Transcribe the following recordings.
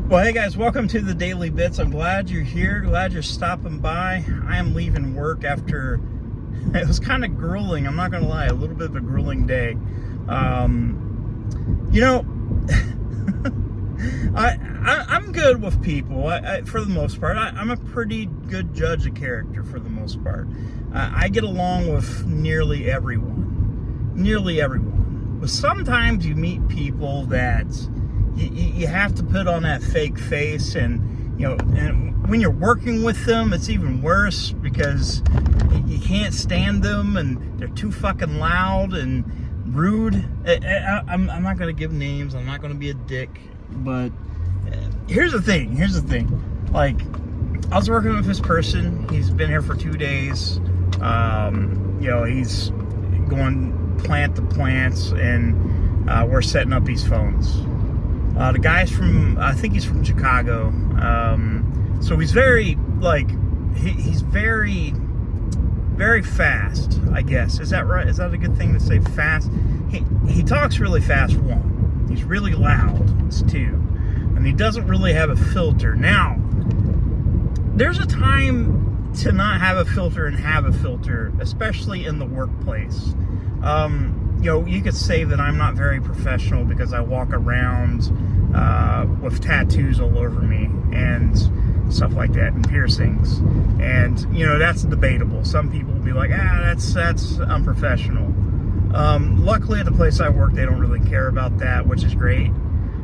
Well, hey guys, welcome to the Daily Bits. I'm glad you're here, glad you're stopping by. I am leaving work after, it was kind of grueling, I'm not going to lie, a little bit of a grueling day. I'm good with people, for the most part. I'm a pretty good judge of character for the most part. I get along with nearly everyone. But sometimes you meet people that you have to put on that fake face, and when you're working with them, it's even worse because you can't stand them, and they're too fucking loud and rude. I'm not gonna give names. I'm not gonna be a dick, but here's the thing. Like, I was working with this person. He's been here for 2 days. He's going plant to plants, and we're setting up these phones. The guy's I think he's from Chicago. So he's very, he's very, very fast, I guess. Is that right? Is that a good thing to say, fast? He talks really fast, one. He's really loud, it's two. And he doesn't really have a filter. Now, there's a time to not have a filter and have a filter, especially in the workplace. You could say that I'm not very professional because I walk around with tattoos all over me and stuff like that, and piercings, and that's debatable. Some people will be like, that's unprofessional. Luckily at the place I work, they don't really care about that, which is great.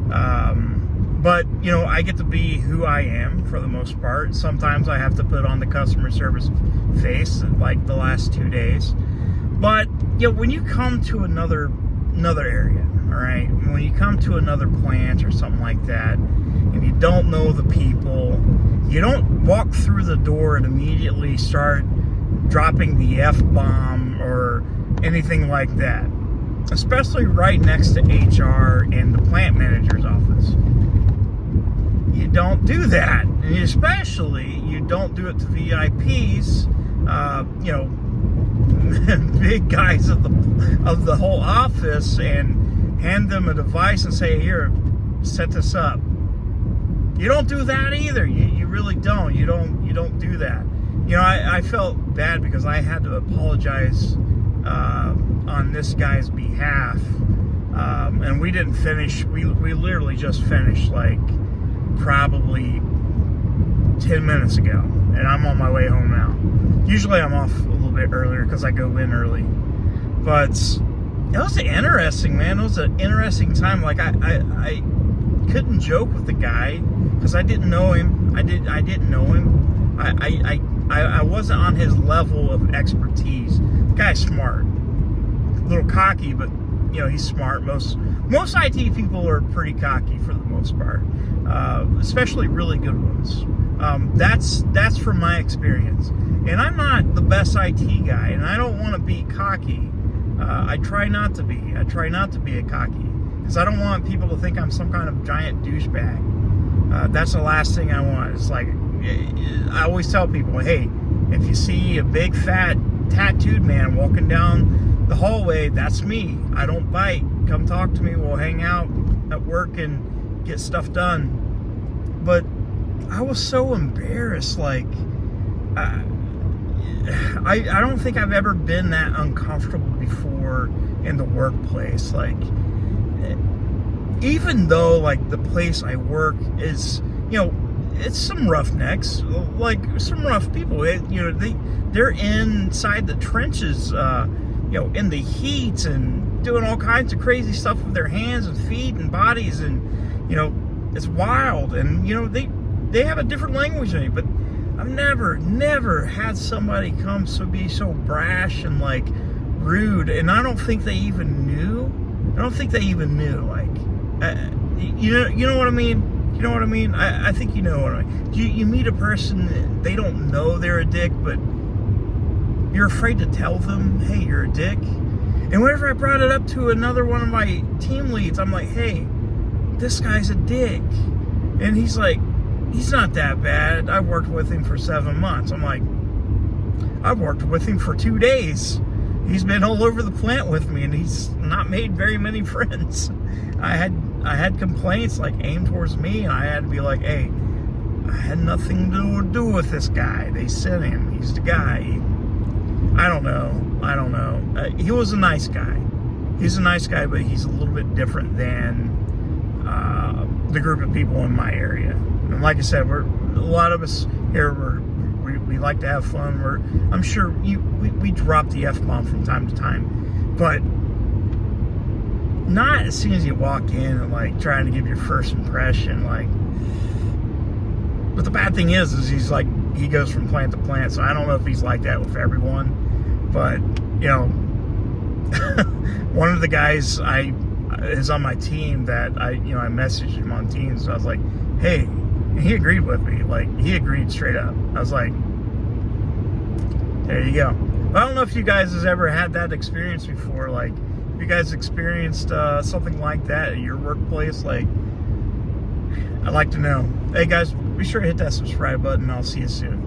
But I get to be who I am for the most part. Sometimes I have to put on the customer service face, like the last 2 days. But when you come to another area, all right, when you come to another plant or something like that, and you don't know the people, you don't walk through the door and immediately start dropping the F-bomb or anything like that, especially right next to HR and the plant manager's office. You don't do that, and especially you don't do it to VIPs, big guys of the whole office, and hand them a device and say, here, set this up. You don't do that either. You really don't. You don't do that. I felt bad because I had to apologize on this guy's behalf, and we didn't finish. We literally just finished probably 10 minutes ago, and I'm on my way home now. Usually I'm off a little bit earlier because I go in early, but it was interesting, man. It was an interesting time. I couldn't joke with the guy because I didn't know him. I didn't know him. I wasn't on his level of expertise. The guy's smart, a little cocky, but he's smart. Most IT people are pretty cocky for the most part, especially really good ones. That's from my experience. And I'm not the best IT guy, and I don't want to be cocky. I try not to be. I try not to be a cocky, because I don't want people to think I'm some kind of giant douchebag. That's the last thing I want. It's like, I always tell people, hey, if you see a big, fat, tattooed man walking down the hallway, that's me. I don't bite. Come talk to me. We'll hang out at work and get stuff done. But I was so embarrassed. I don't think I've ever been that uncomfortable before in the workplace. Even though the place I work is, it's some roughnecks, some rough people. They're inside the trenches, in the heat, and doing all kinds of crazy stuff with their hands and feet and bodies, and it's wild. And they have a different language than me, but I've never had somebody be so brash and rude, and I don't think they even knew. You know what I mean? You know what I mean? I think you know what I mean. You meet a person, they don't know they're a dick, but you're afraid to tell them, hey, you're a dick. And whenever I brought it up to another one of my team leads, I'm like, hey, this guy's a dick. And he's like, he's not that bad. I worked with him for 7 months. I'm like, I've worked with him for 2 days. He's been all over the plant with me, and he's not made very many friends. I I had complaints like aimed towards me, and I had to be like, hey, I had nothing to do with this guy. They sent him. He's the guy. I don't know. He was a nice guy. He's a nice guy, but he's a little bit different than the group of people in my area. And like I said, a lot of us here, we like to have fun. I'm sure we drop the F-bomb from time to time, but not as soon as you walk in and like trying to give your first impression. Like, but the bad thing is he's like, he goes from plant to plant, so I don't know if he's like that with everyone. But one of the guys is on my team that I messaged him on Teams. So I was like, hey, and he agreed with me. Like, he agreed straight up. I was like, there you go. I don't know if you guys has ever had that experience before. Like, if you guys experienced something like that at your workplace, like, I'd like to know. Hey guys, be sure to hit that subscribe button. I'll see you soon.